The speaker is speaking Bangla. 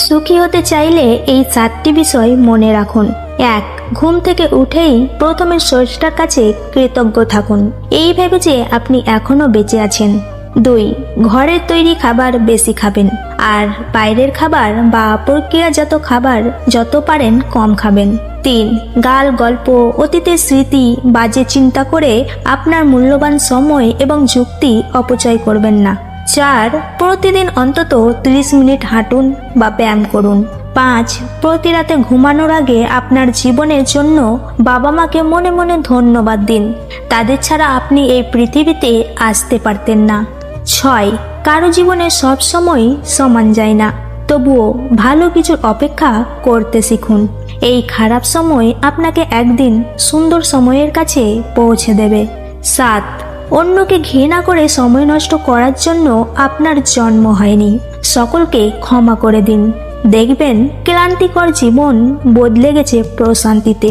সুখী হতে চাইলে এই 4টি বিষয় মনে রাখুন। 1. ঘুম থেকে উঠেই প্রথমে স্রষ্টার কাছে কৃতজ্ঞ থাকুন, এই ভেবে যে আপনি এখনো বেঁচে আছেন। 2. ঘরের তৈরি খাবার বেশি খাবেন, আর বাইরের খাবার বা প্রক্রিয়াজাত খাবার যত পারেন কম খাবেন। 3. গাল গল্প, অতীতের স্মৃতি, বাজে চিন্তা করে আপনার মূল্যবান সময় এবং যুক্তি অপচয় করবেন না। 4. প্রতিদিন অন্তত 30 মিনিট হাঁটুন বা ব্যায়াম করুন। 5. প্রতি রাতে ঘুমানোর আগে আপনার জীবনের জন্য বাবা মাকে মনে মনে ধন্যবাদ দিন, তাদের ছাড়া আপনি এই পৃথিবীতে আসতে পারতেন না। 6. কারো জীবনে সব সময় সমান যায় না, তবুও ভালো কিছুর অপেক্ষা করতে শিখুন। এই খারাপ সময় আপনাকে একদিন সুন্দর সময়ের কাছে পৌঁছে দেবে। 7. অন্যকে ঘৃণা করে সময় নষ্ট করার জন্য আপনার জন্ম হয়নি। সকলকে ক্ষমা করে দিন, দেখবেন ক্লান্তিকর জীবন বদলে গেছে প্রশান্তিতে।